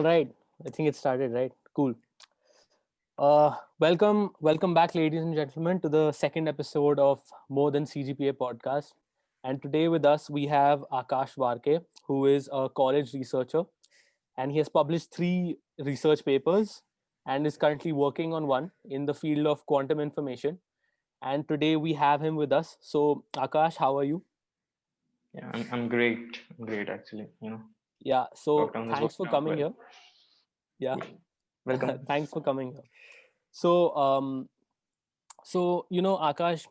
right. I think it started, right? Cool. Welcome back, ladies and gentlemen, to the second episode of More Than CGPA podcast. And today with us we have Akash Varke, who is a college researcher, and he has published three research papers and is currently working on one in the field of quantum information. And today we have him with us. So, Akash, how are you? Yeah, I'm great. I'm great actually. Yeah. So, Lockdown is thanks for working out coming well. here. Yeah. Cool. Welcome. Thanks for coming here. So, Akash,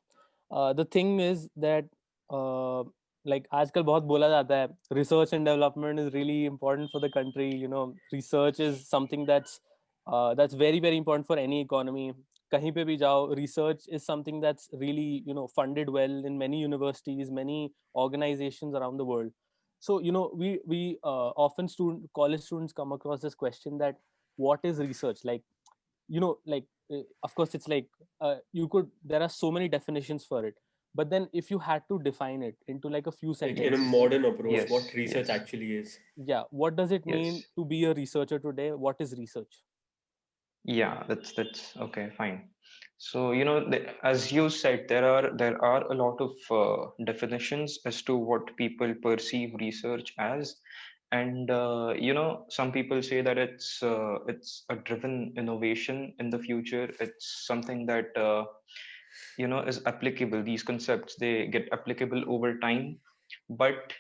the thing is that like आजकल बहुत बोला जाता है research and development is really important for the country. Research is something that's very very important for any economy. कहीं पे भी जाओ, research is something that's really funded well in many universities, many organizations around the world. So we often college students come across this question that what is research like? Like of course it's like you could there are so many definitions for it, but then if you had to define it into like a few Like in a sentences, Yes. modern approach, Yes. what research Yes. actually is. yeah, what does it mean Yes. to be a researcher today? What is research? Yeah. That's okay. Fine. So as you said, there are a lot of definitions as to what people perceive research as, and some people say that it's a driven innovation in the future. It's something that is applicable. These concepts, they get applicable over time, but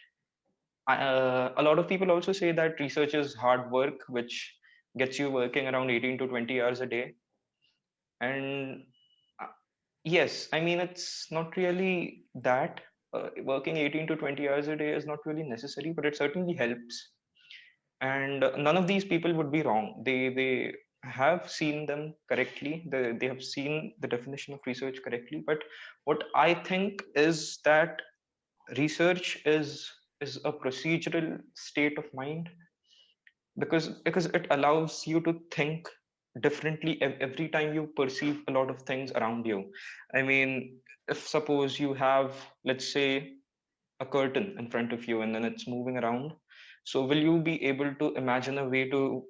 a lot of people also say that research is hard work, which gets you working around 18 to 20 hours a day. And uh, yes, I mean, it's not really that. Working 18 to 20 hours a day is not really necessary, but it certainly helps. And none of these people would be wrong. They have seen them correctly. They have seen the definition of research correctly. But what I think is that research is a procedural state of mind, because it allows you to think differently every time you perceive a lot of things around you. I mean, if suppose you have, let's say, a curtain in front of you and then it's moving around, so will you be able to imagine a way to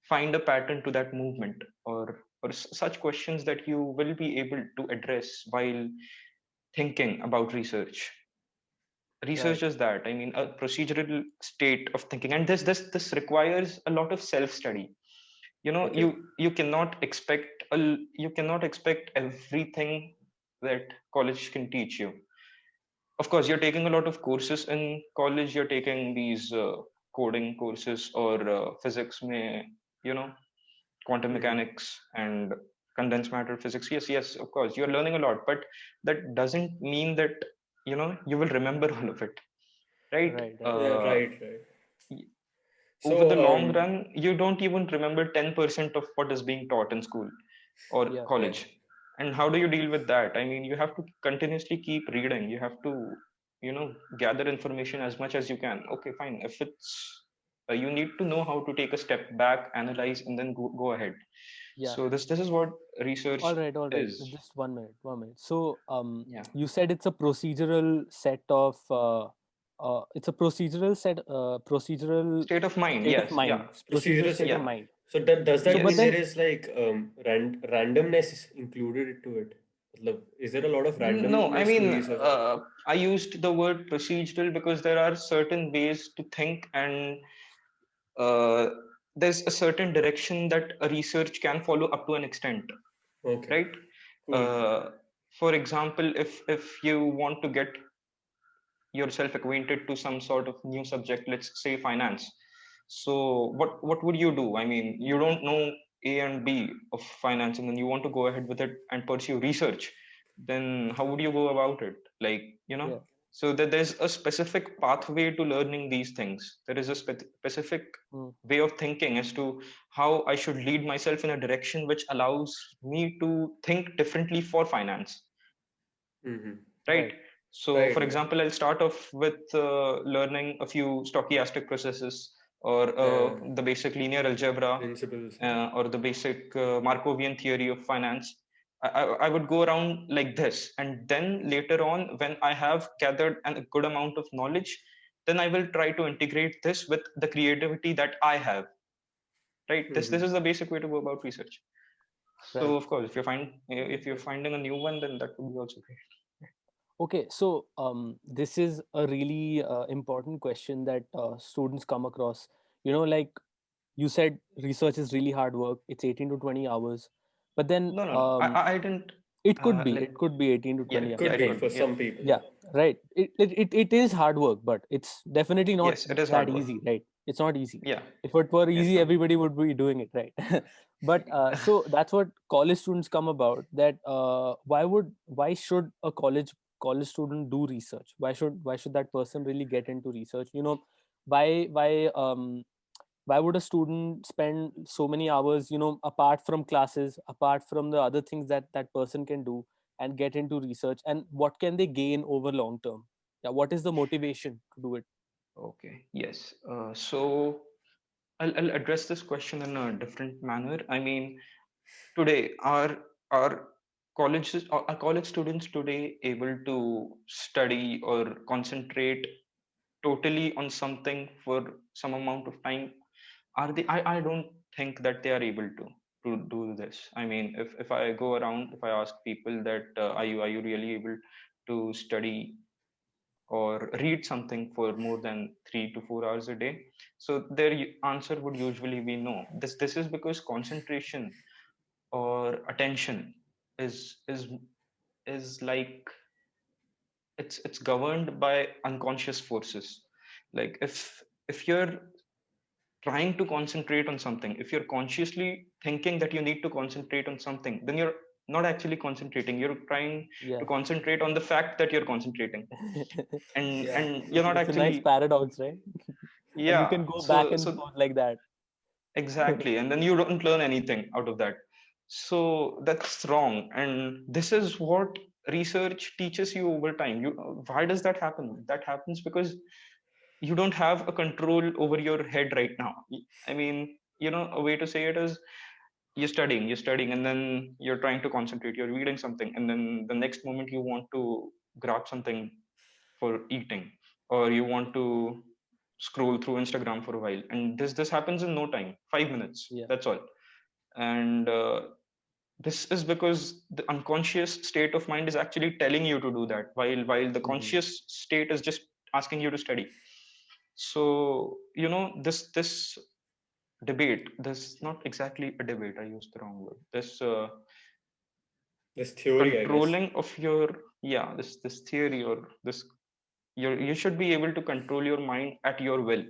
find a pattern to that movement, or such questions that you will be able to address while thinking about research. Right. Research is that, I mean, a procedural state of thinking, and this requires a lot of self study. Okay. You cannot expect you cannot expect everything that college can teach you. Of course, you're taking a lot of courses in college. You're taking these coding courses, or physics may, you know quantum Mm-hmm. mechanics and condensed matter physics. Yes, yes, of course, you're learning a lot, but that doesn't mean that you will remember all of it, right? Right. Right. Yeah, uh, right, right. y- Over the So, long run, you don't even remember 10% of what is being taught in school or Yeah. yeah, college. And how do you deal with that? I mean, you have to continuously keep reading. You have to gather information as much as you can. Okay, fine, if it's you need to know how to take a step back, analyze, and then go ahead. Yeah. So this is what research All right, is. just 1 minute, 1 minute. So Yeah. you said it's a procedural set of it's a procedural State of mind. state of Yes. Yeah. mind, procedural procedural state of set. Yeah. mind. So does So that but mean Yes. there then is like randomness included to it? Matlab, is there a lot of No, I randomness to mean, research? I used the word procedural because there are certain ways to think, and uh, there's a certain direction that a research can follow up to an extent, Okay, right? cool. Uh, for example, if you want to get yourself acquainted to some sort of new subject, let's say finance. So what would you do? I mean, you don't know A and B of finance, and then you want to go ahead with it and pursue research. Then how would you go about it? Like, yeah, so that there's a specific pathway to learning these things. There is a specific mm, way of thinking as to how I should lead myself in a direction which allows me to think differently for finance, Mm-hmm. right? right, So, Right, for right. example, I'll start off with learning a few stochastic processes, or Yeah, the basic linear algebra, principles. or the basic Markovian theory of finance. I would go around like this, and then later on, when I have gathered a good amount of knowledge, then I will try to integrate this with the creativity that I have. right? This is the basic way to go about research. So Right. of course, if you're finding a new one, then that would be also great. Okay, so this is a really important question that students come across. Like you said, research is really hard work. It's 18 to 20 hours, but then No. I didn't it could be like. it could be 18 to Yeah, 20 yeah, hours, Could it be but could for be. Yeah. some people. yeah, right. It is hard work, but it's definitely not Yes, it is that hard work. easy, right? It's not easy. Yeah. If it were Yes, easy, true. everybody would be doing it, right? But so that's what college students come about. That why should a college student do research? Why should that person really get into research? Why would a student spend so many hours, apart from classes, apart from the other things that that person can do, and get into research, and what can they gain over long term? Yeah, what is the motivation to do it? Okay. Yes. So I'll address this question in a different manner. I mean, today are are college students today able to study or concentrate totally on something for some amount of time? Are they? I don't think that they are able to do this. I mean, if I go around, if I ask people that are you really able to study or read something for more than 3 to 4 hours a day, so their answer would usually be no. This is because concentration or attention is is like it's governed by unconscious forces. Like if you're trying to concentrate on something, if you're consciously thinking that you need to concentrate on something, then you're not actually concentrating. You're trying to Yeah. concentrate on the fact that you're concentrating, and Yeah. and you're it's, not it's a nice actually. paradox, right? And you Yeah. can go back so and so forth like that. exactly, and then you don't learn anything out of that. So that's wrong, and this is what research teaches you over time. Why does that happen? That happens because you don't have a control over your head right now. I mean, a way to say it is you're studying, and then you're trying to concentrate, you're reading something, and then the next moment you want to grab something for eating, or you want to scroll through Instagram for a while, and this happens in no time, 5 minutes, Yeah. that's all. And this is because the unconscious state of mind is actually telling you to do that, while the Mhm. conscious state is just asking you to study. So this debate, this not exactly a debate, I used the wrong word, this This theory, I guess. controlling of your, yeah, this theory, or this, you should be able to control your mind at your will.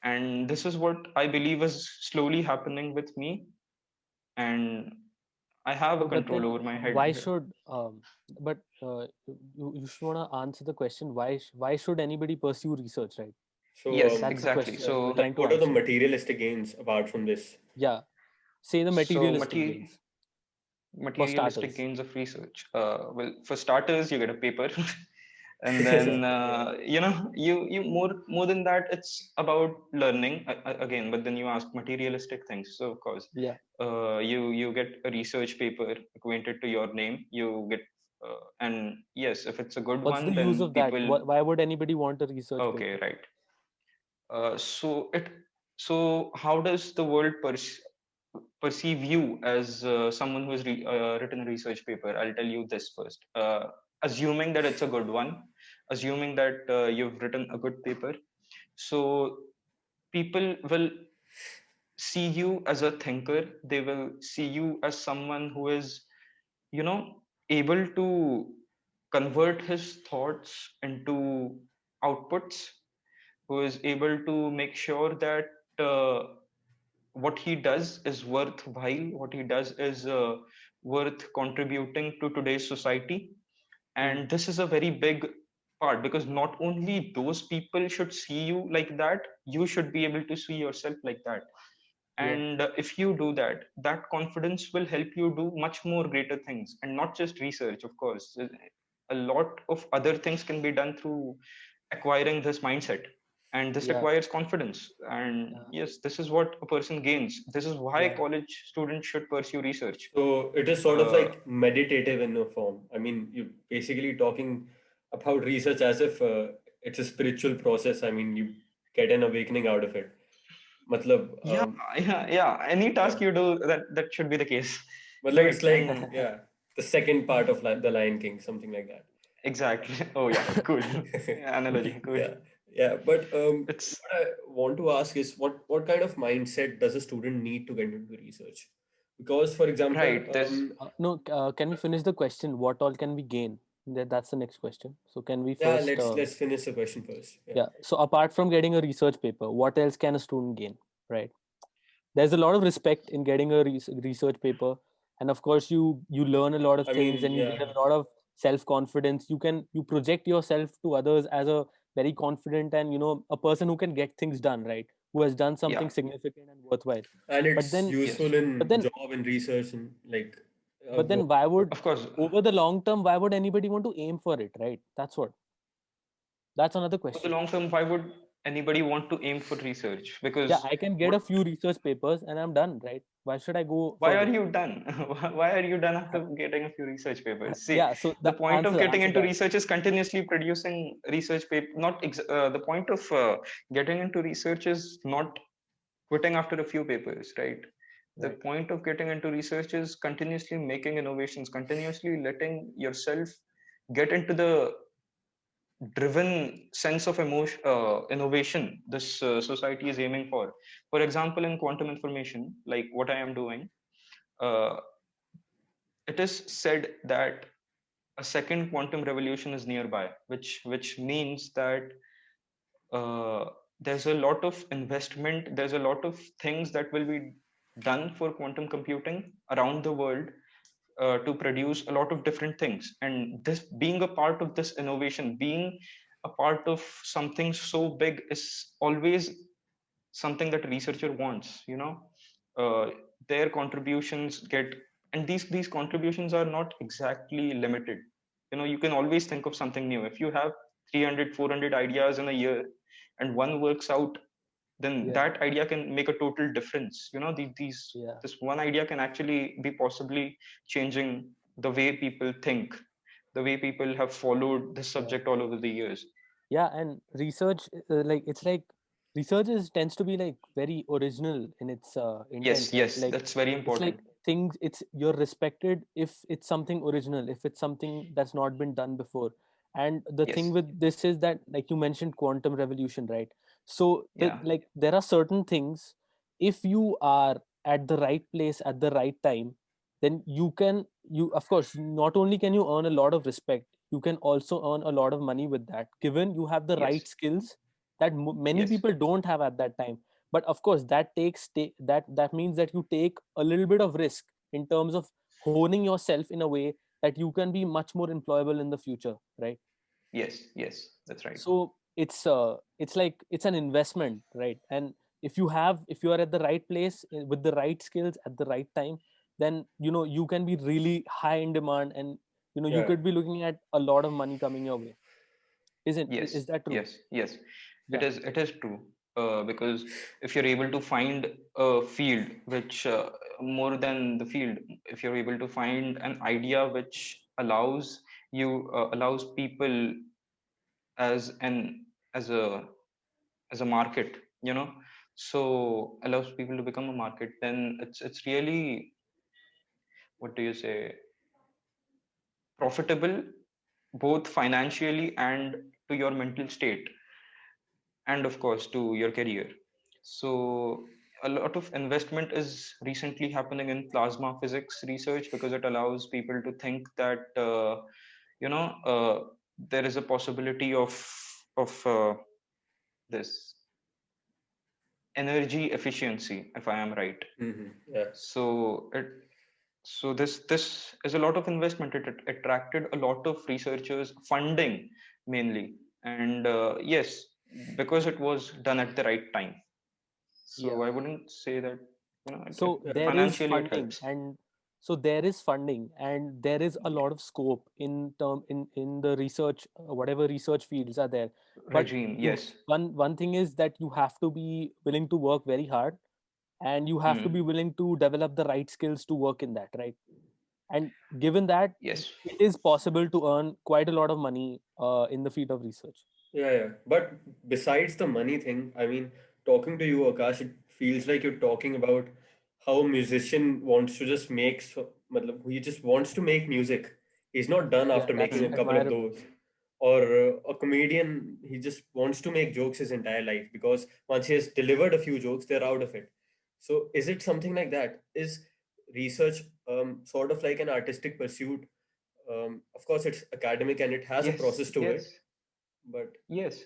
And this is what I believe is slowly happening with me, and I have a But control then over my head why here. should but you should want to answer the question, why should anybody pursue research, right? So, Yes, That's the exactly. question we're So like, trying to what are the answer. materialistic gains apart from this? Yeah, say the so materialistic mate- gains for materialistic starters. gains of research, well, for starters, you get a paper. And then Yeah. you more than that, it's about learning again. But then you ask materialistic things, so of course, Yeah. you get a research paper acquainted to your name, you get and yes, if it's a good What's the one, use then of that? people. Why would anybody want a research Okay, paper? right. So so how does the world perceive you as someone who has written a research paper? I'll tell you this first. Assuming that it's a good one, assuming that you've written a good paper, so people will see you as a thinker. They will see you as someone who is, you know, able to convert his thoughts into outputs, who is able to make sure that what he does is worthwhile, what he does is worth contributing to today's society. Hmm. And this is a very big part, because not only those people should see you like that, you should be able to see yourself like that. Yeah. And if you do that, that confidence will help you do much more greater things, and not just research, of course. A lot of other things can be done through acquiring this mindset, and this Yeah. requires confidence. And Yeah. yes, this is what a person gains. This is why Yeah. college students should pursue research. So it is sort of uh, like meditative in a form. I mean, you're basically talking about research as if it's a spiritual process. I mean, you get an awakening out of it. matlab, Yeah, yeah. Any yeah, task you do, that should be the case. Do matlab it's it. like, And yeah, the second part of the Lion King, something like that. exactly. Oh yeah, cool. Analogy, cool. Yeah, yeah. But It's what I want to ask is what kind of mindset does a student need to get into research? Because, for example, right. There's No, can we finish the question? What all can we gain? That's the next question. So can we yeah, first? let's finish the question first. Yeah. Yeah. So apart from getting a research paper, what else can a student gain? Right. There's a lot of respect in getting a research paper, and of course you learn a lot of I things, mean, and you yeah, get a lot of self confidence. You project yourself to others as a very confident and a person who can get things done, right? Who has done yeah. something significant and worthwhile. and But it's then Yes. useful but in then job and research and like but work. then why would, Of course. over the long term, why would anybody want to aim for it, right? That's another For the question. long term, why would anybody want to aim for research? Yeah, Because I can get what? a few research papers and I'm done, right? Why should I go Why are further? you done? Why are you done after getting a few research papers? See, Yeah, so the the point of answer getting answer into that. research is continuously producing research paper. Not the point of getting into research is not quitting after a few papers, right? The Right. point of getting into research is continuously making innovations, continuously letting yourself get into the driven sense of emotion, innovation this society is aiming for. For example, in quantum information, like what I am doing, uh, it is said that a second quantum revolution is nearby, which means that uh, there's a lot of investment, there's a lot of things that will be done for quantum computing around the world to produce a lot of different things. And this being a part of this innovation, being a part of something so big is always something that a researcher wants, uh, their contributions get, and these contributions are not exactly limited. You can always think of something new. If you have 300, 400 ideas in a year and one works out, then Yeah, that idea can make a total difference. yeah, This one idea can actually be possibly changing the way people think, the way people have followed this yeah. subject all over the years. Yeah, and research, like it's like research is tends to be like very original in its intent, Yes, right? yes, Like that's very it's important. like things, it's you're respected if it's something original, if it's something that's not been done before. And the thing Yes. with this is that, like you mentioned, quantum revolution, right? So Yeah. like there are certain things, if you are at the right place at the right time, then you of course, not only can you earn a lot of respect, you can also earn a lot of money with that, given you have the Yes. right skills that many Yes. people don't have at that time. But of course that that means that you take a little bit of risk in terms of honing yourself in a way that you can be much more employable in the future, right? Yes. Yes. That's right. So it's like it's an investment, right? And if you are at the right place, with the right skills at the right time, then you can be really high in demand, and you Yeah. could be looking at a lot of money coming your way. Isn't Yes. is that true? Yes. Yes. It Yeah, is. It is true. Because if you're able to find a field which more than the field, if you're able to find an idea which allows people as an as a as a market, so allows people to become a market, then it's really, what do you say, profitable, both financially and to your mental state, and of course to your career. So a lot of investment is recently happening in plasma physics research because it allows people to think that you know uh, there is a possibility of this energy efficiency, if I am right. Yeah. So it so this this is a lot of investment. It attracted a lot of researchers funding mainly, and yes, because it was done at the right time. So yeah. I wouldn't say that, So Yeah. there is financially it funding, helps. and so there is funding, and there is a lot of scope in the research, whatever research fields are there. But Regime, you yes. one thing is that you have to be willing to work very hard, and you have to be Hmm. willing to develop the right skills to work in that, right? And given that, Yes. it is possible to earn quite a lot of money in the field of research. Yeah, yeah. But besides the money thing, I mean, talking to you, Akash, it feels like you're talking about how a musician wants to just make matlab, he just wants to make music. He's not done Yeah, after that's making a couple of admirable. those. Or a comedian, he just wants to make jokes his entire life because once he has delivered a few jokes, they're out of it. So is it something like that? Is research sort of like an artistic pursuit? Of course, it's academic and it has a Yes, process to it, yes, but yes.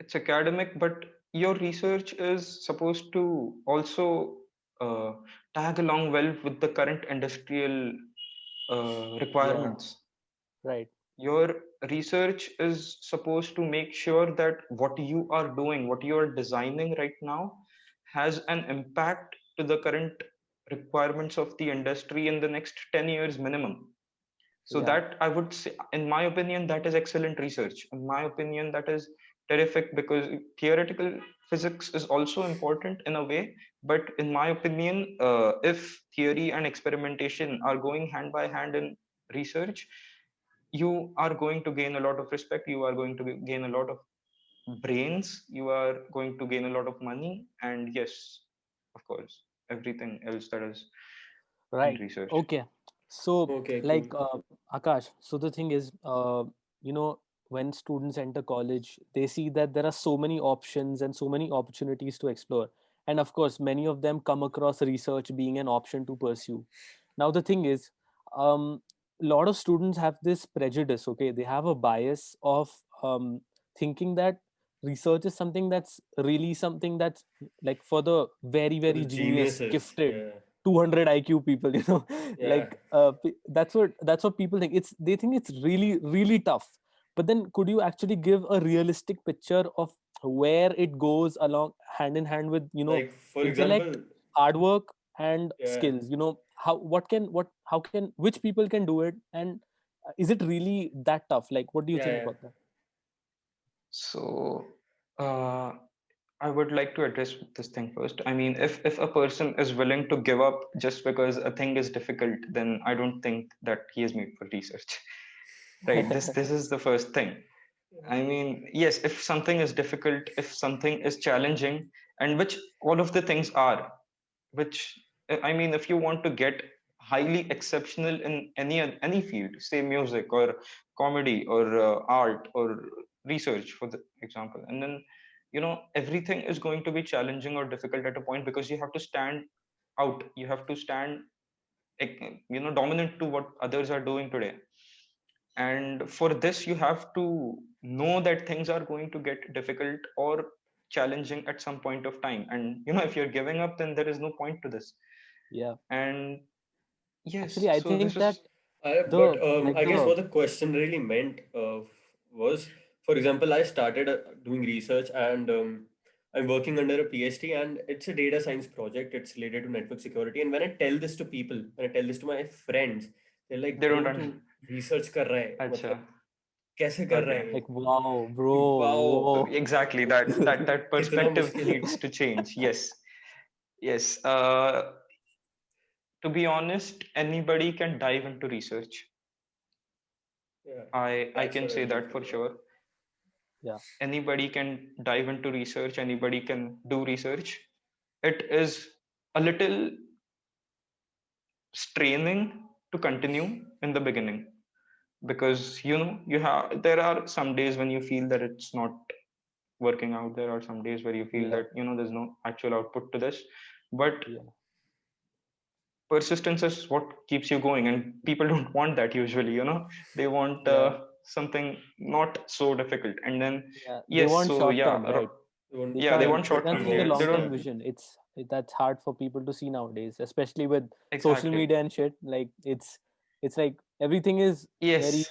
It's academic, but your research is supposed to also uh, tag along well with the current industrial Yeah, requirements. right. Your research is supposed to make sure that what you are doing, what you are designing right now, has an impact to the current requirements of the industry in the next 10 years minimum. So Yeah, that, I would say, in my opinion, that is excellent research. In my opinion, that is terrific, because theoretical physics is also important in a way. But in my opinion, if theory and experimentation are going hand by hand in research, you are going to gain a lot of respect, you are going to gain a lot of brains, you are going to gain a lot of money, and yes, of course, everything else that is in right. research. Okay. So, okay, like, cool. Akash, so the thing is, you know, when students enter college, they see that there are so many options and so many opportunities to explore. And of course, many of them come across research being an option to pursue. Now, the thing is, a lot of students have this prejudice, okay? They have a bias of thinking that research is something that's really something that's like for the very, For the very genius, geniuses, gifted, yeah, 200 IQ people, yeah, like that's what people think. They think it's really, really tough. But then could you actually give a realistic picture of where it goes along hand in hand with, like for intellect, example, hard work, and yeah, skills? How can which people can do it, and is it really that tough? Like, what do you yeah, think yeah. about that? So uh, I would like to address this thing first. I mean, if a person is willing to give up just because a thing is difficult, then I don't think that he is made for research. Right? This is the first thing. I mean, yes, if something is difficult, if something is challenging, and which all of the things are, which I mean, if you want to get highly exceptional in any field, say music or comedy or art or research, for the example, and then everything is going to be challenging or difficult at a point, because you have to stand out, you have to stand dominant to what others are doing today. And for this you have to know that things are going to get difficult or challenging at some point of time, and if you're giving up, then there is no point to this. Yeah, And yes, actually, I so think this that is But the like I guess the what the question really meant was, for example, I started doing research and I'm working under a PhD and it's a data science project. It's related to network security. And when I tell this to people, when I tell this to my friends, they're like, they don't bro, tu research कर रहा है acha, मतलब कैसे कर रहा okay. है ये? like, wow, कि bro, wow, So whoa. exactly, that कितना perspective मुश्किल है. needs to change. Yes, yes. To be honest, anybody can dive into research. Yeah, I that's can what I say was that looking for for. sure. Yeah, Anybody can dive into research, anybody can do research. It is a little straining to continue in the beginning, because you have there are some days when you feel that it's not working out. There are some days where you feel yeah, that there's no actual output to this, but yeah, persistence is what keeps you going, and people don't want that usually. They want yeah, something not so difficult, and then yeah. They yes, want so short yeah, term, right? They yeah, they can't Well, want they short quick can't term. see the They long rewards. term don't. Yeah, vision. That's hard for people to see nowadays, especially with social Exactly. media and shit. Like, it's like everything is very Yes.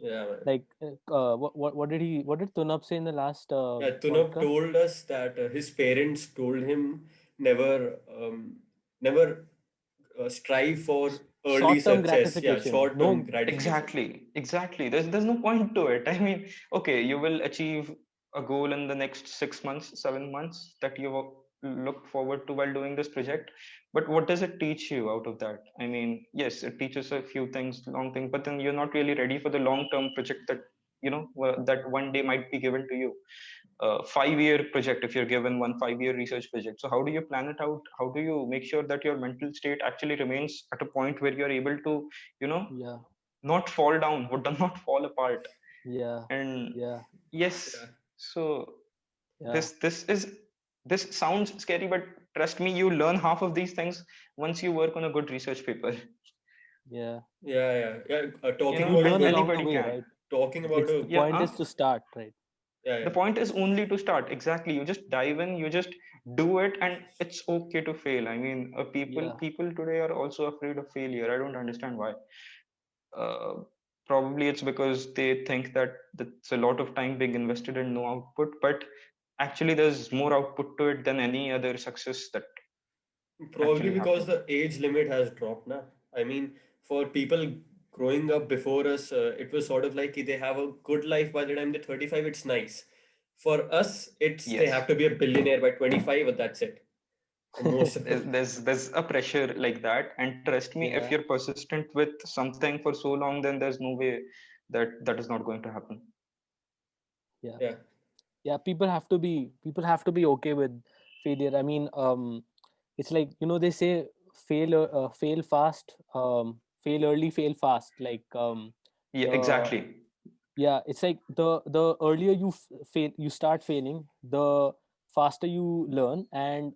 yeah, man. like what did Tunap say in the last Yeah, Tunab podcast? told us that his parents told him never, never strive for early Short term success. Yeah, gratification. short-term No, gratification. Exactly. There's no point to it. I mean, okay, you will achieve a goal in the next 6 months, 7 months that you look forward to while doing this project. But what does it teach you out of that? I mean, yes, it teaches a few things, long things, but then you're not really ready for the long-term project that that one day might be given to you. 5-year project, if you're given one 5-year research project, so how do you plan it out? How do you make sure that your mental state actually remains at a point where you're able to, you know, Yeah. not fall down, or not fall apart? Yeah. And Yeah. yes, Yeah. so Yeah. this sounds scary, but trust me, you learn half of these things once you work on a good research paper. Yeah. Yeah. You Talking know, You about learn the along the anybody way, can. right? talking about It's a the Yeah, point is to start, right? the yeah. point is only to start. Exactly, you just dive in, you just do it, and it's okay to fail. I mean, people Yeah. people today are also afraid of failure. I don't understand why. uh, Probably it's because they think that that's a lot of time being invested and no output, but actually there's more output to it than any other success that Probably actually because happens. the age limit has dropped now. I mean, for people growing up before us, it was sort of like they have a good life by the time they're 35, it's nice. For us, it's they Yes, have to be a billionaire by 25, but that's it. For most of there's a pressure like that, and trust me, if Yeah. you're persistent with something for so long, then there's no way that that is not going to happen. Yeah. yeah. Yeah. People have to be okay with failure. I mean, it's like, they say fail fast, fail early, fail fast. Like, Yeah, the exactly. yeah, it's like the earlier you start failing, the faster you learn. And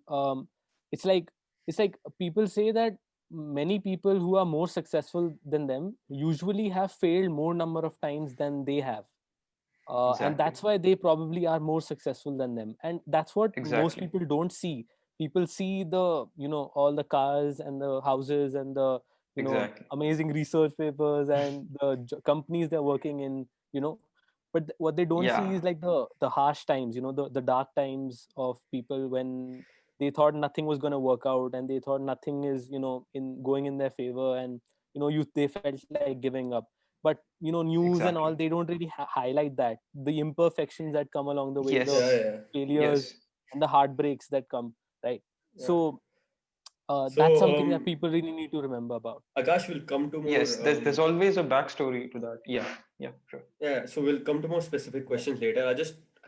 it's like it's like people say that many people who are more successful than them usually have failed more number of times than they have. And Exactly. that's why they probably are more successful than them, and that's what most Exactly. people don't see. People see the, all the cars and the houses and the, Exactly. amazing research papers and the companies they're working in, but what they don't see Yeah, is like the harsh times, the dark times of people when they thought nothing was going to work out, and they thought nothing is, in going in their favor, and they felt like giving up. But news and all, exactly. they don't really highlight that, the imperfections that come along the way, the Yeah, Yes. yeah, failures Yes. and the heartbreaks that come, right? yeah. So that's So, something that people really need to remember about. Akash will come to more Yes, there's always a backstory to that. Yeah, yeah, sure. yeah, so we'll come to more specific Yeah. questions later.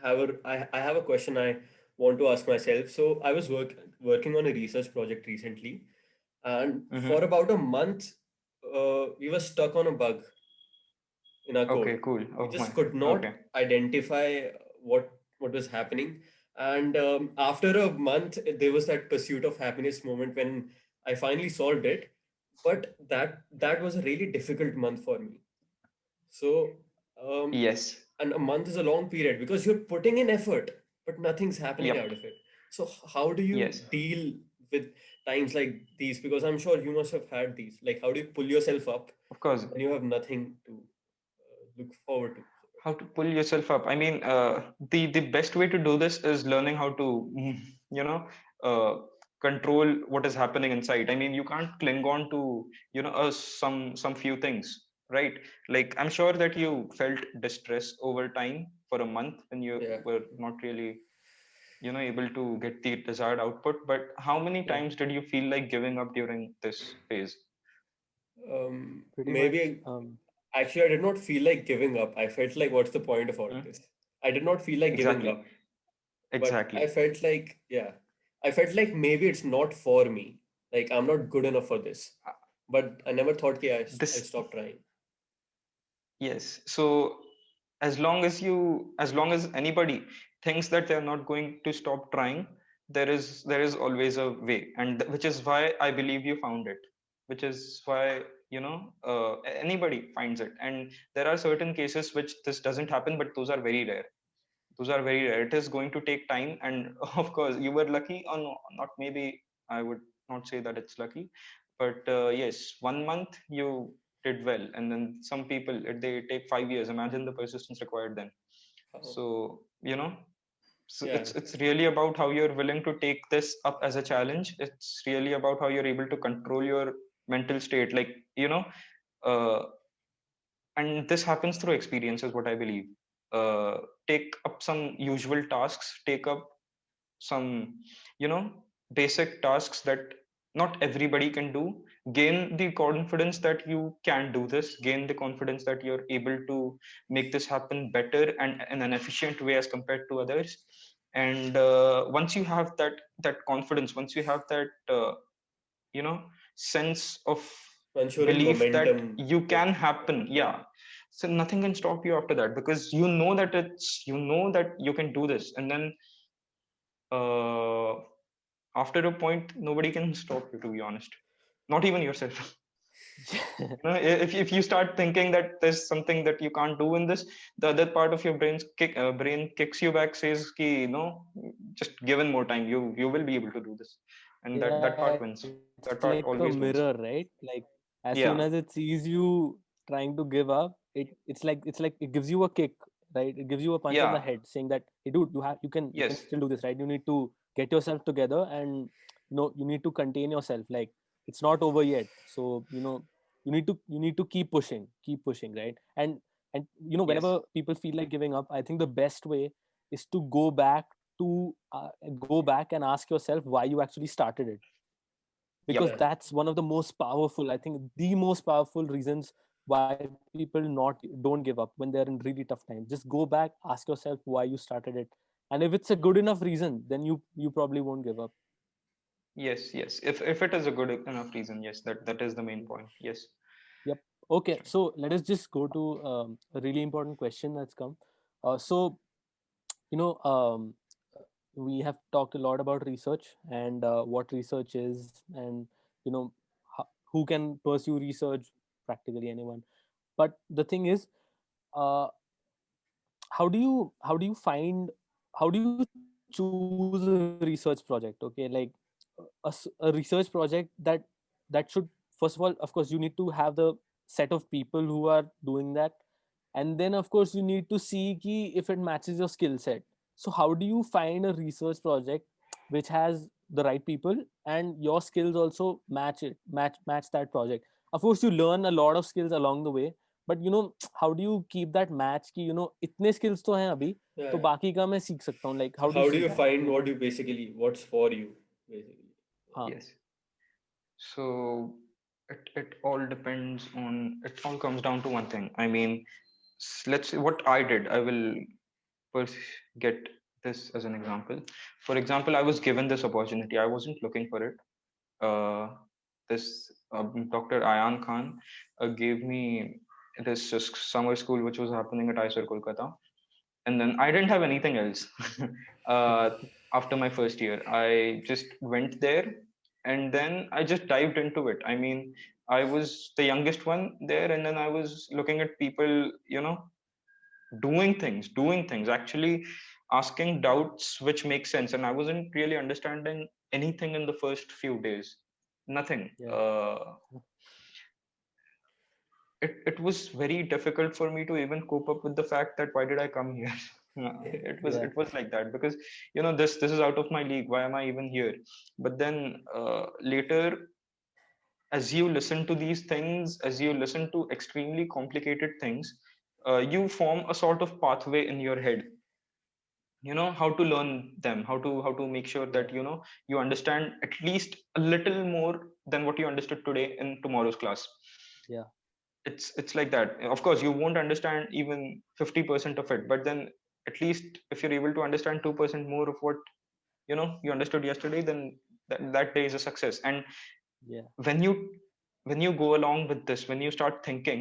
I have a question I want to ask myself. So I was working on a research project recently, and for Mm-hmm. about a month, we were stuck on a bug in our code. Okay, cool. We Oh just my. could not Okay. identify what was happening. And after a month, there was that pursuit of happiness moment when I finally solved it. But that was a really difficult month for me. So, um, Yes. and a month is a long period because you're putting in effort, but nothing's happening out Yep. of it. So, how do you Yes. deal with times like these? Because I'm sure you must have had these. Like, how do you pull yourself up Of course. when you have nothing to look forward to? How to pull yourself up? I mean, the best way to do this is learning how to, you know, uh, control what is happening inside. I mean, you can't cling on to, some few things, right? Like, I'm sure that you felt distress over time for a month when you Yeah, were not really, able to get the desired output. But how many yeah. times did you feel like giving up during this phase? Pretty much. Maybe actually, I did not feel like giving up. I felt like, what's the point of all of Hmm? this? I did not feel like giving Exactly. up, but I Exactly. felt like, yeah, I felt like maybe it's not for me. Like, I'm not good enough for this. Uh, But I never thought, okay, I this stopped trying. Yes. So as long as anybody thinks that they're not going to stop trying, there is always a way, and which is why I believe you found it. Which is why, anybody finds it. And there are certain cases which this doesn't happen, but those are very rare. Those are very rare. It is going to take time, and of course, you were lucky, or not. Maybe I would not say that it's lucky, but yes, 1 month you did well, and then some people they take 5 years. Imagine the persistence required then. Oh, So so yeah. it's really about how you're willing to take this up as a challenge. It's really about how you're able to control your mental state, like, uh, and this happens through experience, is what I believe. Take up some usual tasks, take up some, you know basic tasks that not everybody can do. gain the confidence that you can do this, gain the confidence that you're able to make this happen better and in an efficient way as compared to others. And once you have that confidence, once you have that you know sense of Once you're in belief that momentum you with can happen, yeah, so nothing can stop you after that, because you know that you can do this. And then uh, after a point nobody can stop you, to be honest, not even yourself. If you start thinking that there's something that you can't do in this, the other part of your brain kicks you back, says ki, just given more time, you will be able to do this. And that Yeah, part it's wins, like a that part mirror, always right? wins. Like as soon as it Yeah. sees you trying to give up, it's like it gives you a kick, right? It gives you a punch on the Yeah. head, saying that, hey dude, you can Yes. still do this, right? You need to get yourself together, and you need to contain yourself. Like, it's not over yet. So you need to keep pushing, right? And Yes. whenever people feel like giving up, I think the best way is to go back and ask yourself why you actually started it, because Yep. yeah. that's one of the most powerful, I think the most powerful reasons why people don't give up when they're in really tough times. Just go back, ask yourself why you started it, and if it's a good enough reason, then you probably won't give up. Yes. Yes. If it is a good enough reason, yes, that is the main point. Yes. Yep. Okay, so let us just go to a really important question that's come. So you know we have talked a lot about research and what research is, and you know who can pursue research, practically anyone. But the thing is, uh, how do you choose a research project? Okay, like a research project that should, first of all, of course, you need to have the set of people who are doing that, and then of course you need to see ki if it matches your skill set. So how do you find a research project which has the right people and your skills also match that project? Of course you learn a lot of skills along the way, but how do you keep that match ki इतने skills तो हैं अभी, तो Yeah. बाकी का मैं सीख सकता हूँ, like So how do you how do see you that? find what you basically what's for you basically? हाँ. Yes. So it all depends on, it all comes down to one thing. I mean, let's say what I did. I will first get this as an example. For example, I was given this opportunity. I wasn't looking for it. This Dr. Ayan Khan gave me this summer school which was happening at ISER Kolkata, and then I didn't have anything else. uh, After my first year, I just went there, and then I just dived into it. I mean, I was the youngest one there, and then I was looking at people, doing things, actually asking doubts which make sense, and I wasn't really understanding anything in the first few days. Nothing. Yeah. It was very difficult for me to even cope up with the fact that why did I come here. it was Yeah. it was like that, because this is out of my league, why am I even here? But then later, as you listen to these things, as you listen to extremely complicated things, you form a sort of pathway in your head, how to learn them, how to make sure Yeah. that you understand at least a little more than what you understood today in tomorrow's class. Yeah. It's like that. Of course you won't understand even 50% of it, but then at least if you're able to understand 2% more of what you understood yesterday, then that day is a success. And Yeah. when you when you go along with this, when you start thinking,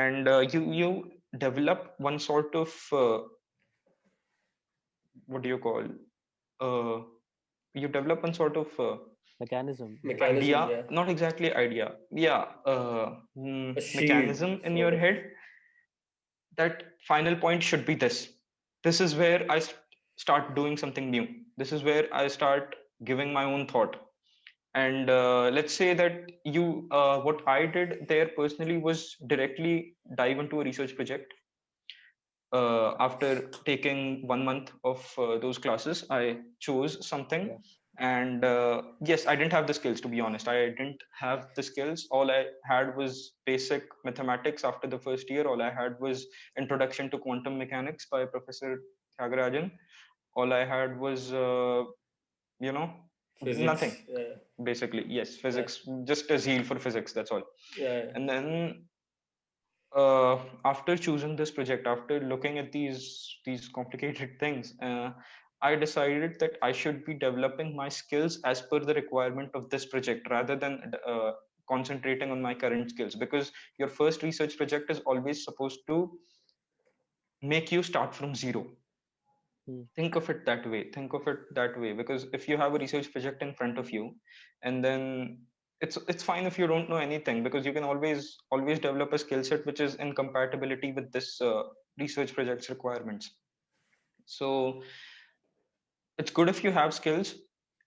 and you develop one sort of what do you call, uh, you develop one sort of Mechanism, yeah. idea, Mechanism, yeah. not exactly idea, yeah, A shield, mechanism in your sort of. head, that final point should be this is where I start doing something new, this is where I start giving my own thought. And let's say that what I did there personally was directly dive into a research project. After taking 1 month of those classes, I chose something. Yeah. And yes, I didn't have the skills, to be honest. I didn't have the skills. All I had was basic mathematics after the first year. All I had was Introduction to Quantum Mechanics by Professor Tyagarajan. All I had was, you know, Physics. Nothing, basically. Yes, Yeah, physics, just a zeal for physics, that's all. yeah, And then after choosing this project, after looking at these complicated things, I decided that I should be developing my skills as per the requirement of this project rather than concentrating on my current skills, because your first research project is always supposed to make you start from zero. Hmm. Think of it that way, think of it that way, because if you have a research project in front of you, and then it's fine if you don't know anything, because you can always develop a skill set which is in compatibility with this research project's requirements. So it's good if you have skills,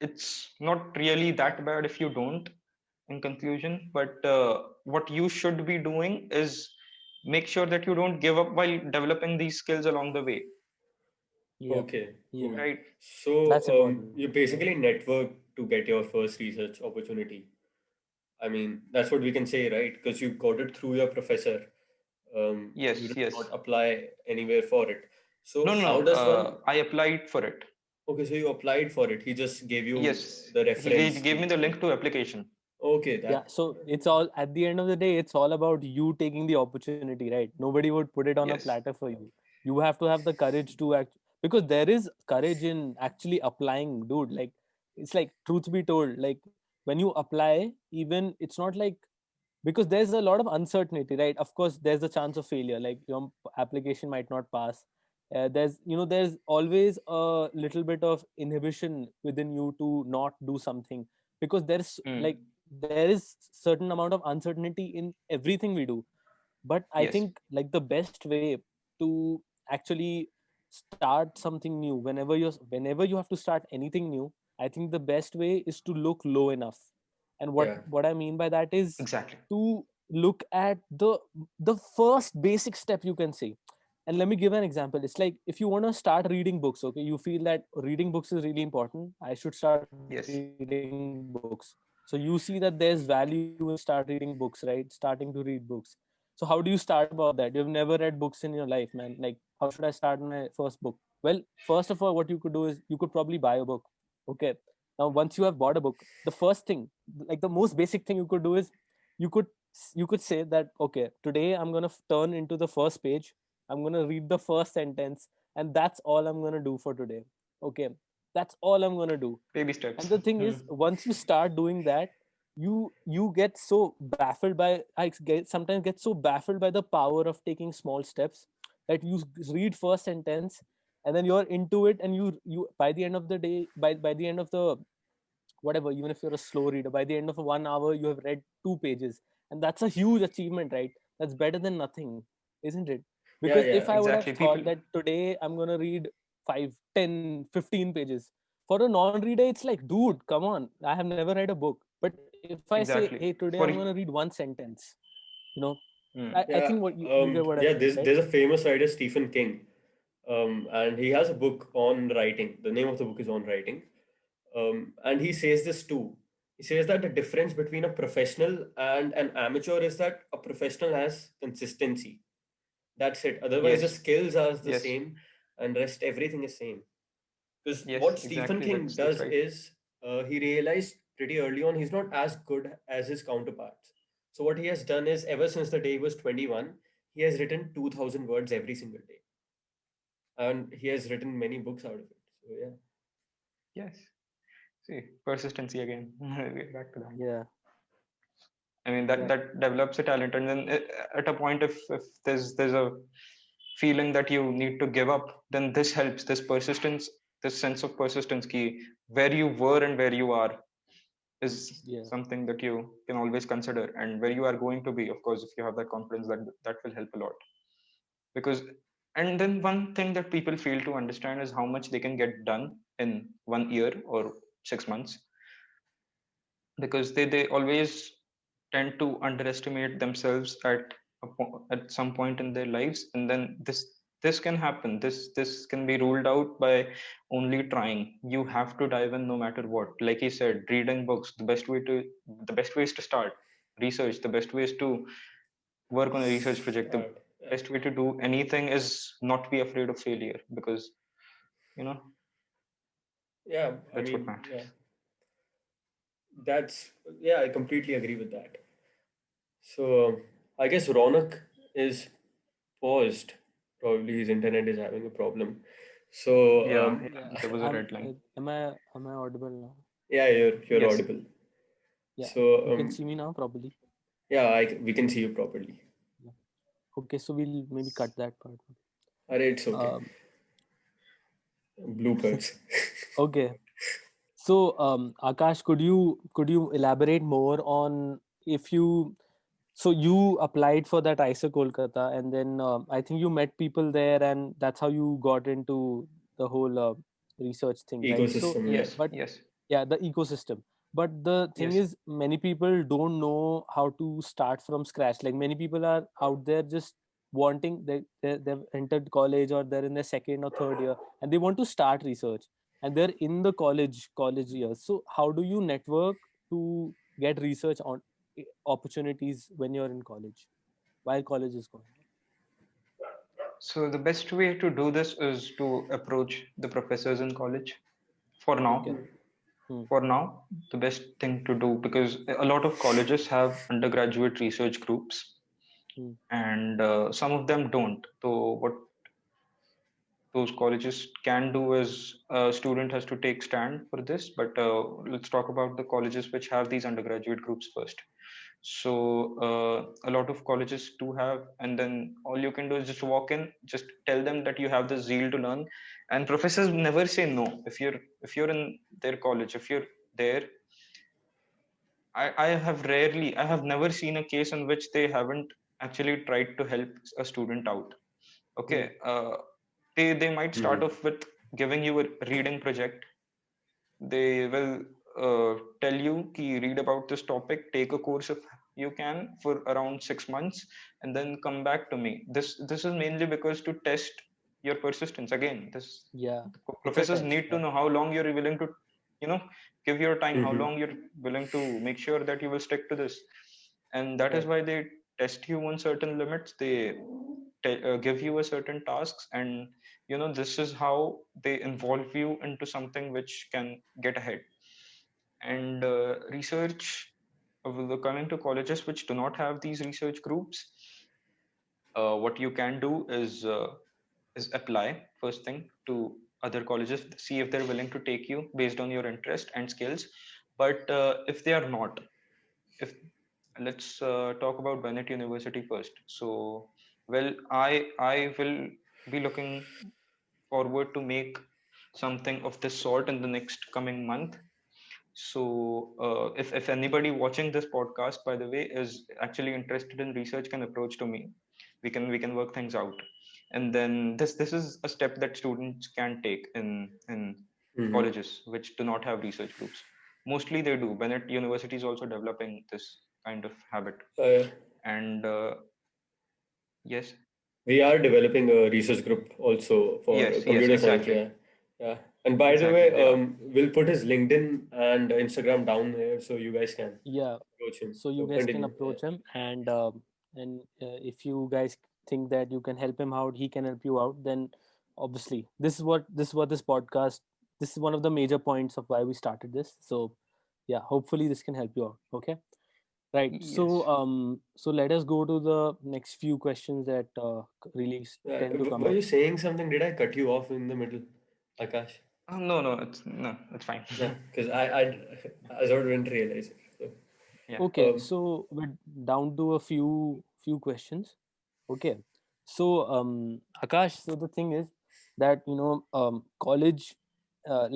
it's not really that bad if you don't, in conclusion. But what you should be doing is make sure that you don't give up while developing these skills along the way, Yeah. okay, Yeah. cool. right? So, That's important. you You know. basically network to get your first research opportunity. I mean, that's what we can say, right? Because you got it through your professor. You Yes, did yes. not apply anywhere for it. So, No, no, how no. does one? I applied for it. Okay, so you applied for it. He just gave you Yes, the he reference. gave me the link to application. Okay, Yeah. that. So it's all at the end of the day, it's all about you taking the opportunity, right? Nobody would put it on a Yes, platter for you. You have to have the courage to act, because there is courage in actually applying, dude. Like, it's like, truth be told, like when you apply, even it's not like, because there's a lot of uncertainty, right? Of course there's a chance of failure, like your application might not pass. There's always a little bit of inhibition within you to not do something, because there's like mm. there is certain amount of uncertainty in everything we do. But I Yes, think like the best way to actually start something new, whenever you have to start anything new, I think the best way is to look low enough. And what Yeah. what I mean by that is exactly. to look at the first basic step, you can say. And let me give an example. It's like, if you want to start reading books, okay, you feel that reading books is really important, I should start reading Yes, books. So you see that there's value in start reading books, right? Starting to read books. So how do you start about that? You've never read books in your life, man. Like, how should I start my first book? Well, first of all, what you could do is you could probably buy a book. Okay. Now, once you have bought a book, the first thing, like the most basic thing you could do is you could you could say that, okay, today I'm going to turn into the first page, I'm going to read the first sentence, and that's all I'm going to do for today. Okay. That's all I'm going to do. baby And steps. the thing Hmm. is, once you start doing that, you get so baffled by sometimes get so baffled by the power of taking small steps, that you read first sentence, and then you're into it, and you by the end of the day, by the end of the whatever, even if you're a slow reader, by the end of 1 hour you have read 2 pages. And that's a huge achievement, right? That's better than nothing, isn't it? Yeah, Because if yeah. I would have Exactly. thought People. that today I'm going to read 5, 10, 15 pages, for a non-reader it's like, dude, come on, I have never read a book. But if I say, hey, today I'm Exactly. going to read one sentence, you know, I think Hmm. what Yeah, you get what I mean, yeah. right? There's a famous writer, Stephen King, and he has a book on writing. The name of the book is On Writing, and he says this too. He says that the difference between a professional and an amateur is that a professional has consistency. That's it. Otherwise, the Yes, skills are the yes, same, and rest everything is same. Because yes. what Stephen Exactly. King That's does right. is he realized pretty early on he's not as good as his counterparts. So what he has done is ever since the day he was 21, he has written 2,000 words every single day, and he has written many books out of it. So yeah, Yes. See, persistency again. We're back to that. Yeah. I mean, Yeah. that develops a talent, and then at a point, if there's a feeling that you need to give up, then this helps. This persistence, this sense of persistence, key where you were and where you are, is Yeah. something that you can always consider, and where you are going to be, of course, if you have that confidence, that will help a lot. Because, and then one thing that people fail to understand is how much they can get done in 1 year or 6 months, because they always tend to underestimate themselves at some point in their lives, and then this can happen, this can be ruled out by only trying. You have to dive in no matter what. Like he said, reading books, the best way is to start research, the best way is to work on a research project, the start. Yeah, best way to do anything is not be afraid of failure, because you know yeah. I that's what mean, yeah. matters. That's, yeah, I completely agree with that. So I guess Ronak is paused. Probably his internet is having a problem. So Yeah, Yeah, there was a red line. am I audible now? yeah, you're Yes. audible. Yeah, So you can see me now probably. yeah, we can see you properly. Yeah. Okay, so we'll maybe cut that part. Alright, it's okay. Um, Bloopers. okay. So, Akash, could you elaborate more on if you so you applied for that IISER Kolkata, and then I think you met people there, and that's how you got into the whole research thing, right? So, Ecosystem, yeah. Yes. but Yes. yeah, the ecosystem. But the thing Yes. is, many people don't know how to start from scratch. Like many people are out there just wanting they've entered college, or they're in their second or third year, and they want to start research, and they're in the college years. So how do you network to get research on opportunities when you're in college, while college is going So the best way to do this is to approach the professors in college. For on? Okay. now, Hmm. for now, the best thing to do, because a lot of colleges have undergraduate research groups, Hmm. and some of them don't. So what those colleges can do is a student has to take stand for this. But let's talk about the colleges which have these undergraduate groups first. So a lot of colleges do have, and then all you can do is just walk in, just tell them that you have the zeal to learn, and professors never say no. If you're in their college, if you're there, I have never seen a case in which they haven't actually tried to help a student out. Okay. Hmm. They might start Mhm. off with giving you a reading project. They will tell you ki read about this topic, take a course if you can for around 6 months, and then come back to me. This is mainly because to test your persistence. Again, this Yeah, the it's a professors test. need to Yeah. know how long you're willing to, you know, give your time, how Mhm. long you're willing to make sure that you will stick to this. And that is Right. why they test you on certain limits. They give you a certain tasks, and this is how they involve you into something which can get ahead. And research, coming to colleges which do not have these research groups, what you can do is apply first thing to other colleges, see if they're willing to take you based on your interest and skills. But if they are not, if let's talk about Bennett University first. So, well, I will be looking forward to make something of this sort in the next coming month. So, if anybody watching this podcast, by the way, is actually interested in research, can approach to me. We can work things out. And then this is a step that students can take in Mhm. colleges which do not have research groups. Mostly they do. Bennett University is also developing this kind of habit. Uh, And yes, we are developing a research group also for yes, computer science. exactly, Yeah, yeah. And by the way, exactly. They are. we'll put his LinkedIn and Instagram down here so you guys can Yeah, approach him. so you So guys can continue. Yeah. approach him, and if you guys think that you can help him out, he can help you out, then obviously this is what this podcast, this is one of the major points of why we started this. So yeah, hopefully this can help you out. Okay, right. So Yes. so let us go to the next few questions that really Yeah. tend to come Were up. you saying something? Did I cut you off in the middle, Akash? No, no, it's fine. Yeah, because I sort of didn't realize it. So, Yeah. Okay, so we're down to a few questions. Okay, so Akash, so the thing is that college,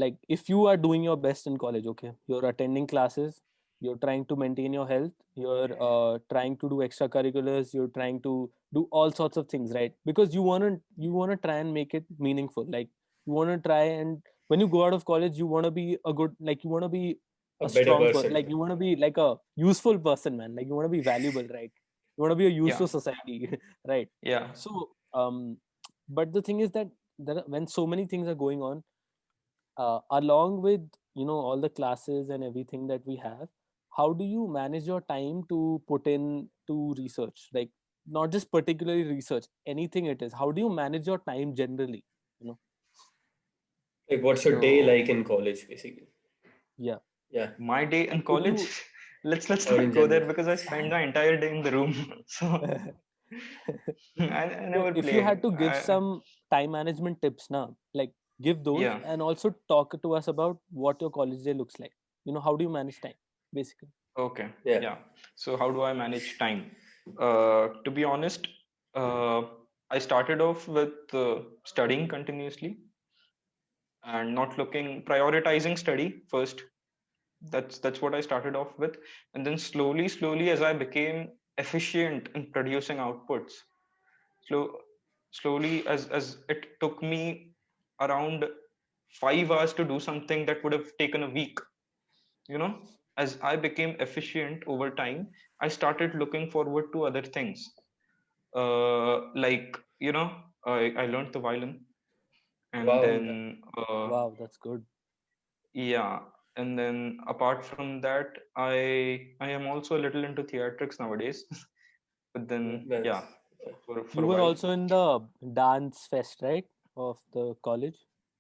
like if you are doing your best in college, okay, you're attending classes, you're trying to maintain your health, you're trying to do extracurriculars, you're trying to do all sorts of things, right? Because you wanna try and make it meaningful. Like you wanna try, and when you go out of college, you wanna be a good, like you wanna be a a better strong person. like you want to be like a useful person, man. Like you want to be valuable, right? You want to be a use Yeah. to society. Right? Yeah. So but the thing is that when so many things are going on, along with all the classes and everything that we have, how do you manage your time to put in to research, like not just particularly research, anything it is? How do you manage your time generally, you know? Like, what's your day like So in college, basically? Yeah. Yeah. My day in If college, you let's Or not in go there general. because I spend the entire day in the room. So I so never if you had play. to give some time management tips now, like give those Yeah, and also talk to us about what your college day looks like. How do you manage time, basically? okay, Yeah. yeah. So how do I manage time? To be honest, uh, I started off with studying continuously and not looking, prioritizing study first. That's what I started off with, and then slowly, as I became efficient in producing outputs, slow, slowly as it took me around 5 hours to do something that would have taken a week. You know, as I became efficient over time, I started looking forward to other things. Like I learned the violin, and Wow. then Wow, that's good. yeah, and then apart from that, I am also a little into theatrics nowadays. But then That's yeah, for You a were while, also in the dance fest, right, of the college?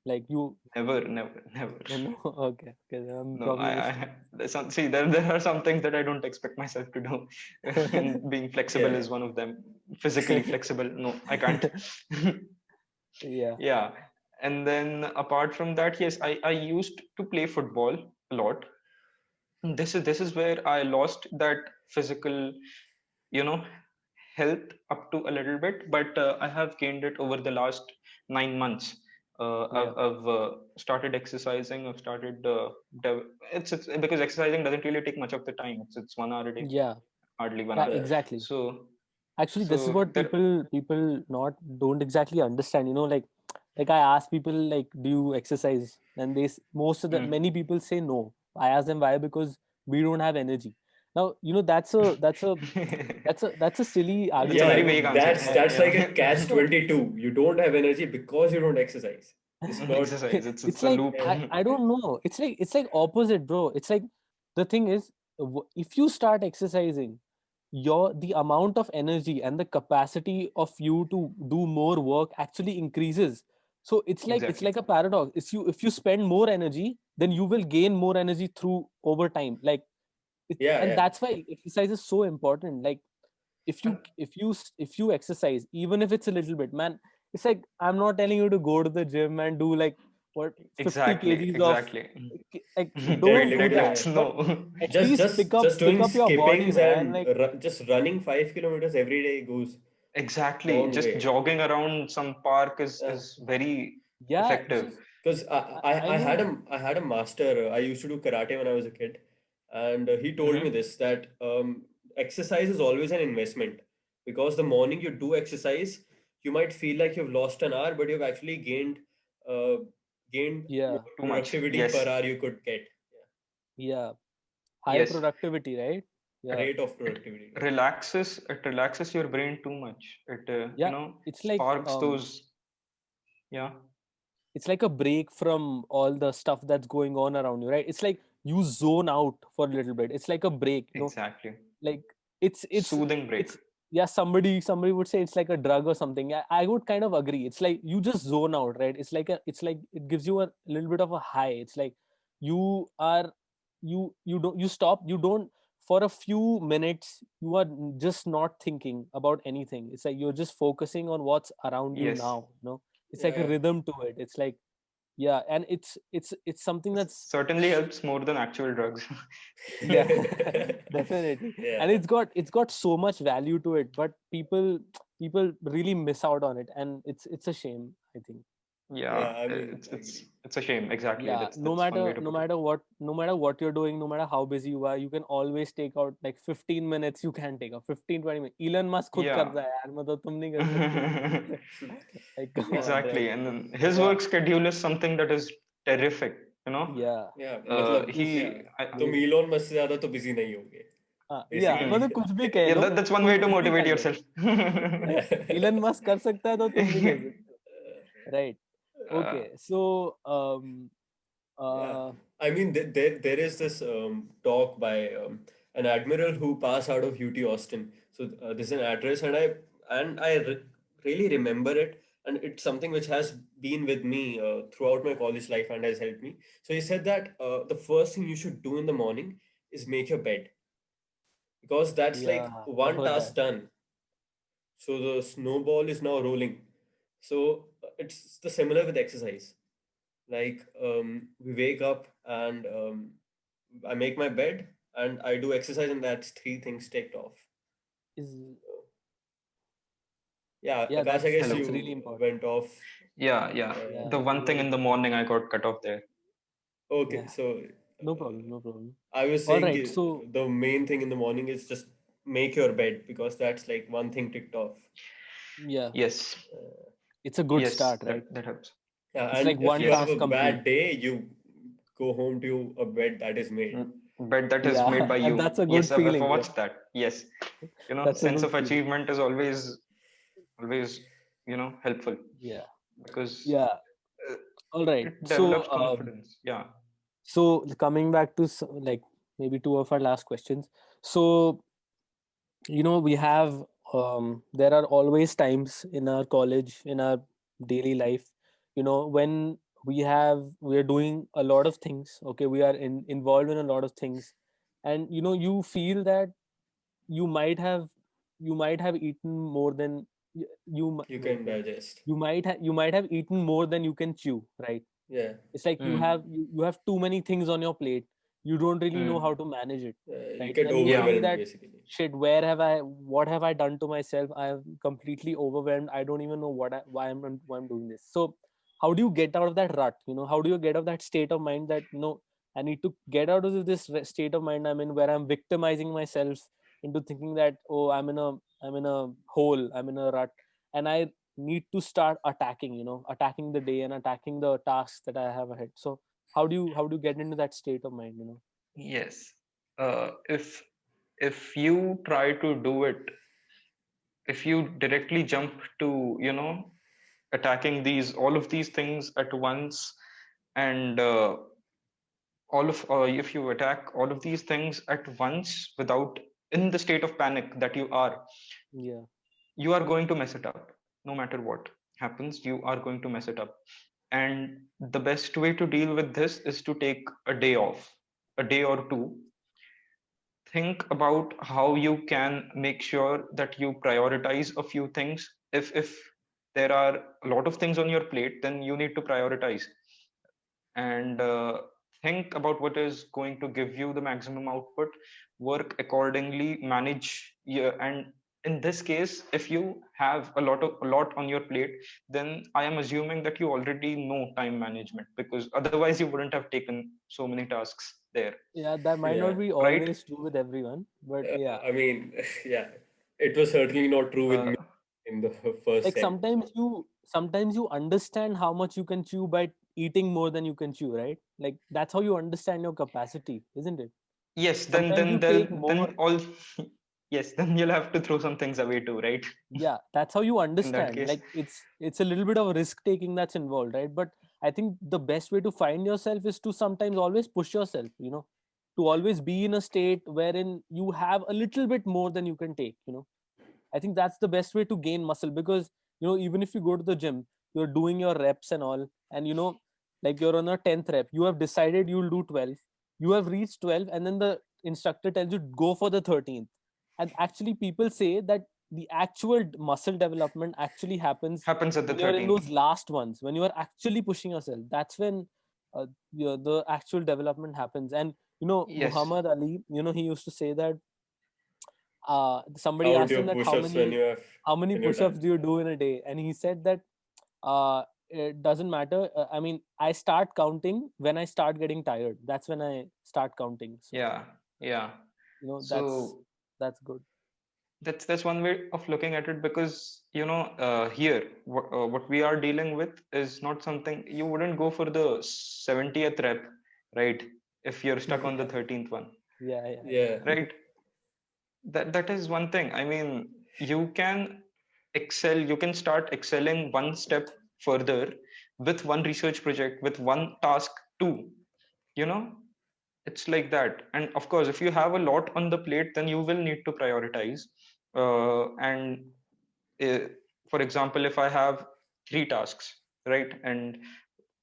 Like you, never. no, okay, okay, I'm No, probably missing. see, there are some things that I don't expect myself to do, and being flexible yeah. is one of them. Physically flexible, no, I can't. Yeah, Yeah, and then apart from that, yes, I used to play football a lot. This is where I lost that physical, you know, health up to a little bit, but I have gained it over the last 9 months. yeah, I've started exercising. I've started. It's because exercising doesn't really take much of the time. It's 1 hour a day, yeah, hardly one yeah, hour. Yeah. exactly. So Actually, this is so what there. people not don't exactly understand. Like I ask people, like, do you exercise? And most of the Hmm. many people say no. I ask them why, because we don't have energy. Now, that's a silly That's a argument. very Yeah. vague answer. That's like a catch No, 22. You don't have energy because you don't exercise. It's not. Exercise. It's it's a like loop. I don't know. It's like opposite, bro. It's like the thing is, if you start exercising, the amount of energy and the capacity of you to do more work actually increases. So it's Exactly. like a paradox. If you spend more energy, then you will gain more energy through over time. Yeah. And Yeah. that's why exercise is so important. Like if you exercise, even if it's a little bit, man, it's like, I'm not telling you to go to the gym and do like what 50 Exactly. kgs of, Exactly. like, don't Deadlift. do that, Deadlifts. Yeah. but No. at Just least just pick up just pick doing up your body, skippings man. and Like, just running 5 kilometers every day goes Exactly. long Just way. jogging around some park Uh, is very yeah, effective. because I know. I had a master. I used to do karate when I was a kid, and he told me Hmm. this that exercise is always an investment because the morning you do exercise, you might feel like you've lost an hour, but you've actually uh, gained Yeah, more Too much. productivity per Yes. hour you could get. yeah, higher Yes. productivity, right? Yeah. Yeah, Rate of It productivity. Yeah. relaxes your brain too much. It yeah, it's like sparks those. Yeah. it's like a break from all the stuff that's going on around you, right? It's like you zone out for a little bit. It's like a break, Exactly. like it's Soothing break. it's yeah, somebody would say it's like a drug or something. I would kind of agree. It's like you just zone out, right? It's like it gives you a little bit of a high. It's like you are you don't you stop you don't for a few minutes. You are just not thinking about anything. It's like you're just focusing on what's around you Yes. now. It's like a Yeah. rhythm to it. It's like, yeah, and it's something that's Certainly helps more than actual drugs. yeah, Yeah. definitely. And Yeah. it's got so much value to it, but people really miss out on it, and it's a shame, I think. Yeah, Yeah. I mean, it's I it's agree. it's a shame. Exactly. Yeah, That's one way to no put it. matter what, no matter what you're doing, no matter how busy you are, you can always take out like 15 minutes. You can take out 15-20 minutes. Elon Musk खुद Yeah. करता है यार, मतलब तुम नहीं कर सकते? Like, come Yeah. on, Exactly. right? And then his Yeah, work schedule is something that is terrific. You know, yeah, Yeah. मतलब he's yeah. तुम amazing. Elon Musk से ज्यादा तो busy नहीं होगे. Yeah, Basically. मतलब कुछ भी कह yeah, लो, that's one तुम way to कुछ भी motivate कर लो. yourself. Elon Musk कर सकता है तो तुम भी कर सकते हो, right? uh, Okay, so Yeah, uh, I mean, there is this talk by an admiral who passed out of UT Austin. So there's an address, and I really remember it. and it's something which has been with me throughout my college life and has helped me. So he said that the first thing you should do in the morning is make your bed, because that's Yeah, like I've one heard that. task done. So the snowball is now rolling. So it's the similar with exercise. Like we wake up and I make my bed and I do exercise, and that's three things ticked off. Is Yeah, Yeah, Akash, I guess Hello. that's really you important. went off. Yeah. Yeah, The one thing you in the morning I got cut off there. Okay, yeah, so no problem, no problem. I was All saying right, so the main thing in the morning is just make your bed, because that's like one thing ticked off. yeah, Yes. Uh, it's a good Yes, start, right? that helps. yeah, It's like and if one you have Yes. a task complete. bad day, you go home to a bed that is made. Mm, Bed that is made Yeah, by and you. that's a good Yes, I've feeling. Yeah, watched that. Yes. that's a Sense good of feeling. achievement is always, helpful Yeah, because yeah. uh, All right. it develops confidence. Yeah. So coming back to like maybe two of our last questions. So we have there are always times in our college, in our daily life, when we are doing a lot of things. Okay, we are involved in a lot of things, and you feel that you might have you might have eaten more than You wait, can wait. digest. You might have eaten more than you can chew, right? Yeah, It's like you Mm. have you have too many things on your plate. You don't really know how Mm. to manage it, you right? get And you Yeah. feel overwhelmed that basically. shit, what have I done to myself? I'm completely overwhelmed. I don't even know why I'm doing this. So how do you get out of that rut? How do you get out of that state of mind that I need to get out of this state of mind I'm in, where I'm victimizing myself into thinking that, oh, I'm in a hole, I'm in a rut, and I need to start attacking the day and attacking the tasks that I have ahead. So how do you get into that state of mind? Yes. If you try to do it, if you directly jump to attacking these all of these things at once, and all of if you attack all of these things at once without in the state of panic that Yeah, you are going to mess it up. No matter what happens, you are going to mess it up. And the best way to deal with this is to take a day off, a day or two. Think about how you can make sure that you prioritize a few things. If there are a lot of things on your plate, then you need to prioritize, and think about what is going to give you the maximum output. Work accordingly, manage. Yeah, and in this case, if you have a lot on your plate, then I am assuming that you already know time management, because otherwise you wouldn't have taken so many tasks there, yeah, that might Yeah. not be right? always true with everyone, but yeah, I mean, yeah, it was certainly not true with uh, me in the first like set. sometimes you understand how much you can chew by eating more than you can chew, right? Like that's how you understand your capacity, isn't it? yes, then Sometimes then you take then more. then all yes, then you'll have to throw some things away too, right? Yeah, that's how you In that understand. case. Like it's a little bit of risk taking that's involved, right? But I think the best way to find yourself is to sometimes always push yourself, to always be in a state wherein you have a little bit more than you can take. I think that's the best way to gain muscle, because even if you go to the gym, you're doing your reps and all, and like you're on a 10th rep, you have decided you'll do 12, you have reached 12, and then the instructor tells you go for the 13th. And actually people say that the actual muscle development actually happens Happens at the when you're in 13th. those last ones, when you are actually pushing yourself. That's when the actual development happens. And Yes. Muhammad Ali, he used to say that somebody Count asked your him that how push-ups when many you have how many when you're push-ups done. do you do in a day, and he said that it doesn't matter. I mean, I start counting when I start getting tired. That's when I start counting. So Yeah. Yeah. that's So that's good. that's one way of looking at it, because here what we are dealing with is not something you wouldn't go for the 70th rep, right? If you're stuck on the Yeah, 13th one, yeah, yeah, Yeah. yeah. right? That is one thing. I mean, you can excel, you can start excelling one step further with one research project, with one task too, you know it's like that. And of course, if you have a lot on the plate, then you will need to prioritize. And uh, for example, if I have three tasks, right? And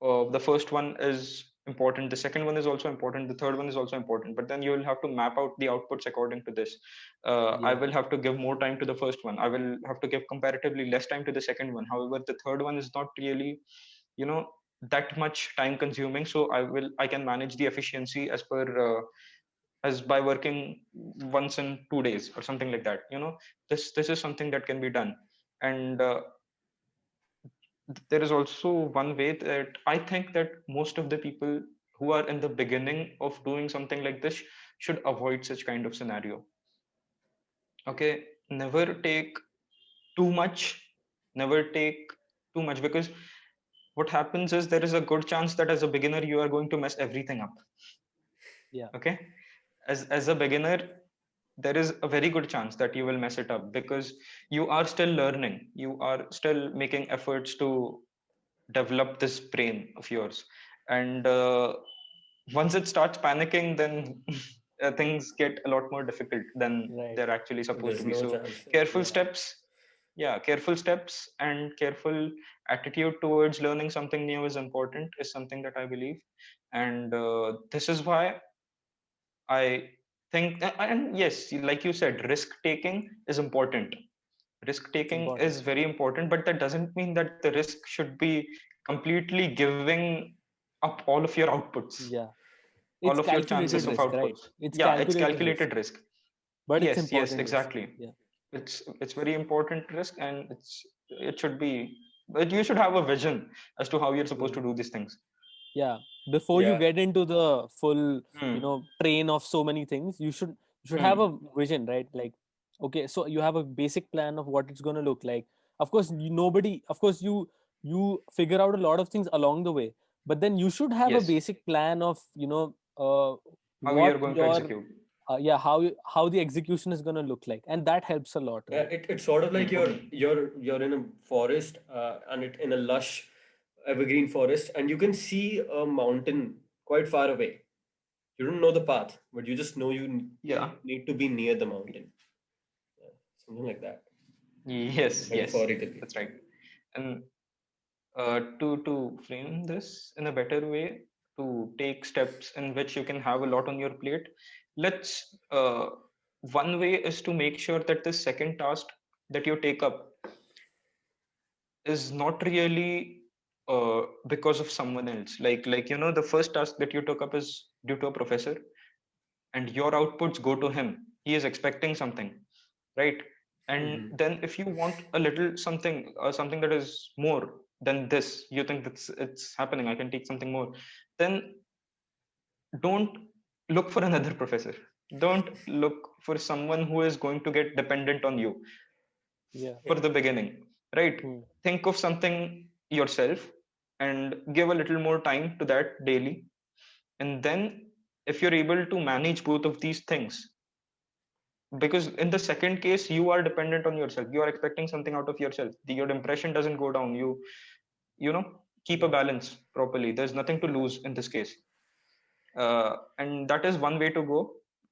the first one is important, the second one is also important, the third one is also important, but then you will have to map out the outputs according to this. I Yeah. will have to give more time to the first one, I will have to give comparatively less time to the second one. However, the third one is not really, you know, that much time consuming, so I can manage the efficiency as per as by working once in 2 days or something like that, you know. This is something that can be done. And there is also one way that I think that most of the people who are in the beginning of doing something like this should avoid such kind of scenario. Okay, never take too much, never take too much, because what happens is there is a good chance that as a beginner you are going to mess everything up. Yeah. Okay, as a beginner there is a very good chance that you will mess it up because you are still learning, you are still making efforts to develop this brain of yours. And once it starts panicking, then things get a lot more difficult than Right. they're actually supposed to There's be. no So chance. careful Yeah. steps, yeah, careful steps and careful attitude towards learning something new is important, is something that I believe. And this is why I think, and yes, like you said, risk taking is important. Risk It's taking important. is very important, but that doesn't mean that the risk should be completely giving up all of your outputs, Yeah. all It's of your chances calculated of risk, right? outputs. It's Yeah, it's calculated risk, calculated risk. but it's Yes, important risk. exactly. Yeah. It's very important risk, and it should be. But you should have a vision as to how you're supposed to Mm. do these things. Yeah. Before you Yeah. get into the full, Hmm. train of so many things, you should have Hmm. a vision, right? Like, okay, so you have a basic plan of what it's going to look like. Of course, nobody, of course, you figure out a lot of things along the way, but then you should have a Yes, basic plan of, how you're what going to your execute. yeah, how the execution is going to look like, and that helps a lot, Yeah, right? it's sort of like Hmm. you're in a forest, and it in a lush evergreen forest, and you can see a mountain quite far away. You don't know the path, but you just know Yeah. need to be near the mountain. Yeah, something like that, Yes, metaphorically. that's right. And to frame this in a better way, to take steps in which you can have a lot on your plate, let's one way is to make sure that the second task that you take up is not really because of someone else. Like you know, the first task that you took up is due to a professor, and your outputs go to him. He is expecting something, right? And Hmm. then if you want a little something, something that is more than this, you think that's it's happening, I can take something more, then don't look for another professor, don't look for someone who is going to get dependent on you Yeah. for the beginning, right? Hmm. Think of something yourself and give a little more time to that daily. And then if you're able to manage both of these things, because in the second case you are dependent on yourself, you are expecting something out of yourself, your impression doesn't go down, you know, keep a Yeah. balance properly, there's nothing to lose in this case. And that is one way to go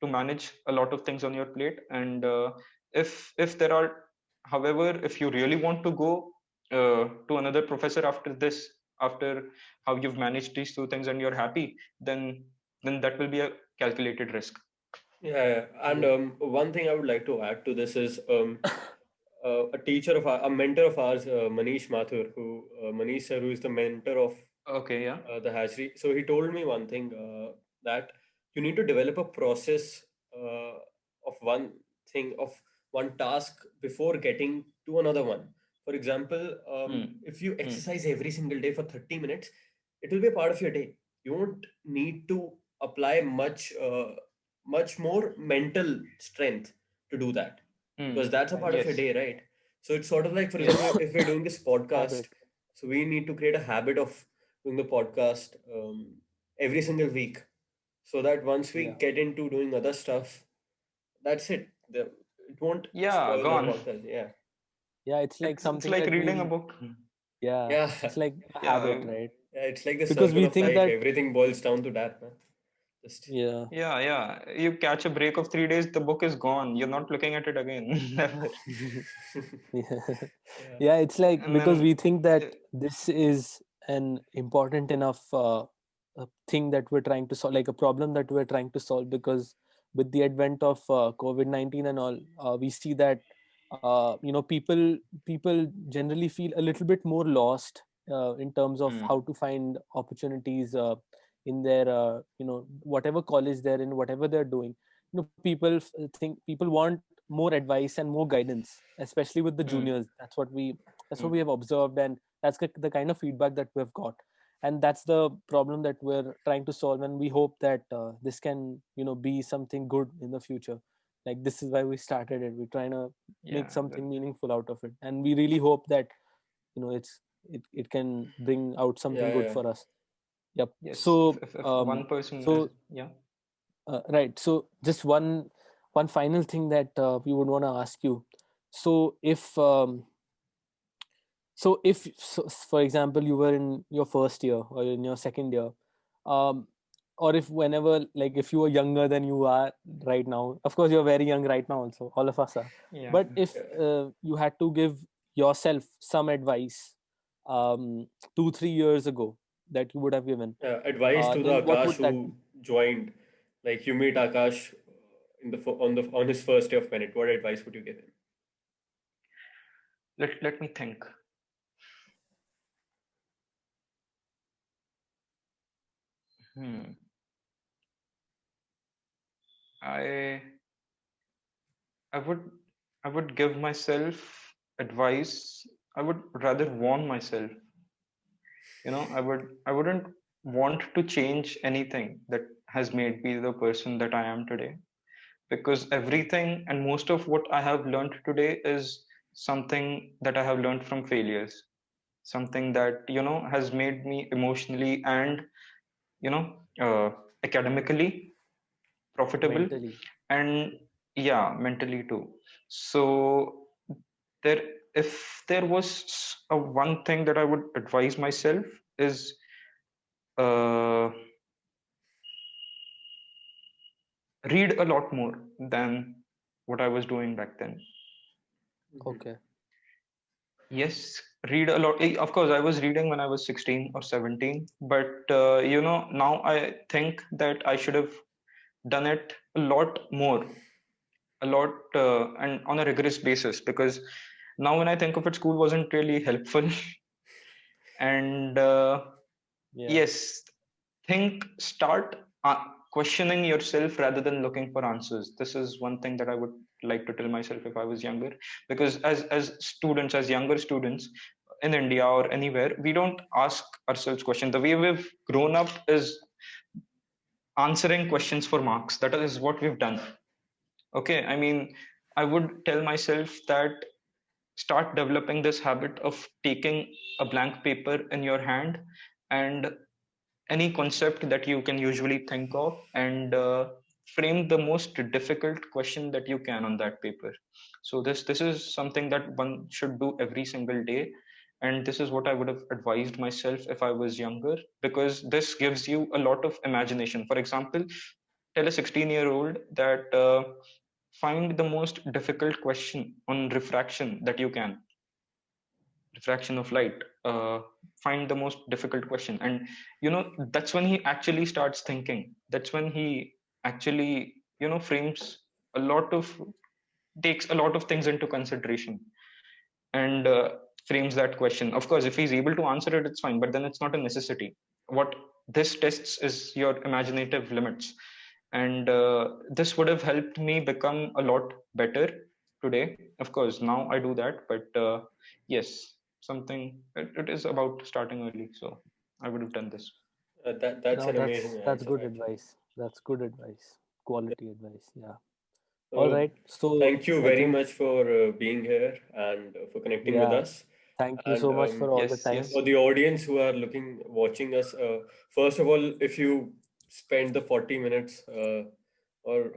to manage a lot of things on your plate. And if there are, however, if you really want to go to another professor after this, after how you've managed these two things and you're happy, then that will be a calculated risk. Yeah, yeah. And Yeah. one thing I would like to add to this is a teacher of a mentor of ours, Manish Mathur, Manish sir, who is the mentor of Okay, yeah. the hatchery. So he told me one thing, that you need to develop a process of one thing, of one task before getting to another one. For example, Hmm. if you Hmm. exercise every single day for 30 minutes, it will be a part of your day. You won't need to apply much more mental strength to do that, Hmm. because that's a Right. part of your Yes. day, right? So it's sort of like, for Yes. example, if we're doing this podcast, Habit. so we need to create a habit of doing the podcast every single week, so that once we Yeah. get into doing other stuff, that's it. It won't Yeah, spoil our gone. podcast. Yeah, Yeah, it's like It's something like that reading a we book. yeah, it's yeah, like a habit, Yeah. right? yeah. It's like the Because circle we of think life. that Everything boils down to that, man. Just Yeah. Yeah. You catch a break of 3 days, the book is gone. You're not looking at it again. Never. Yeah. yeah. Yeah, it's like And because we then, think that uh, this is an important enough thing that we're trying to solve, like a problem that we're trying to solve, because with the advent of COVID-19 and all, we see that people generally feel a little bit more lost in terms of hmm, how to find opportunities in their whatever college they're in, whatever they're doing. People think people want more advice and more guidance, especially with the hmm, juniors. That's what hmm. we have observed, and that's the kind of feedback that we've got, and that's the problem that we're trying to solve. And we hope that this can be something good in the future. Like, this is why we started it. We're trying to make Yeah. something meaningful out of it, and we really hope that it can bring out something Yeah, good yeah. for us. Yep. Yes. So If one person is, so yeah. right. So just one final thing that we would want to ask you. So if for example, you were in your first year or in your second year, um, or if whenever, like, if you were younger than you are right now, of course you're very young right now also, all of us are, Yeah. but if Yeah. you had to give yourself some advice 2-3 years ago that you would have given, Advice to then the what Akash would that who be? joined, like you meet Akash on his first day of Merit. What advice would you give him? Let me think. Hmm. I I would I would give myself advice. I would rather warn myself. I wouldn't want to change anything that has made me the person that I am today, because everything and most of what I have learned today is something that I have learned from failures, something that has made me emotionally and you know uh, academically profitable, Mentally? and yeah, mentally too. So there if there was a one thing that I would advise myself is uh, read a lot more than what I was doing back then. Mhm. Okay. Yes, read a lot. Of course, I was reading when I was 16 or 17, but now I think that I should have done it a lot more, a lot, and on a rigorous basis, because now when I think of it, school wasn't really helpful. And Yeah. yes, start questioning yourself rather than looking for answers. This is one thing that I would like to tell myself if I was younger, because as students, as younger students in India or anywhere, we don't ask ourselves questions. The way we've grown up is answering questions for marks. That is what we've done. Okay, I mean, I would tell myself that start developing this habit of taking a blank paper in your hand, and any concept that you can usually think of, and frame the most difficult question that you can on that paper. So this is something that one should do every single day, and this is what I would have advised myself if I was younger, because this gives you a lot of imagination. For example, tell a 16-year-old that find the most difficult question on refraction that you can, refraction of light. Find the most difficult question, and that's when he actually starts thinking. That's when he actually frames a lot of takes a lot of things into consideration, and frames that question. Of course, if he's able to answer it, it's fine, but then it's not a necessity. What this tests is your imaginative limits, and this would have helped me become a lot better today. Of course, now I do that, but yes, it is about starting early, so I would have done this. That's Now an amazing that's answer, good actually. advice. That's good advice. Quality advice. Yeah. All So right. So thank you I very think, much for being here and for connecting with yeah. us. Thank you And so much for all the Yes, time. yes. for the audience who are watching us, first of all, if you spend the 40 minutes or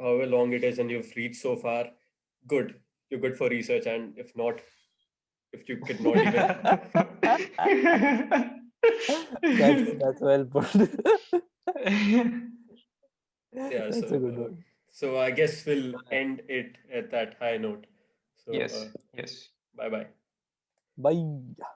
however long it is and you've reached so far, good. You're good for research. And if not, if you could not even. That's So that's well put. Yeah, That's a good one. so I guess we'll end it at that high note. So Yes, yes. bye bye. Bye.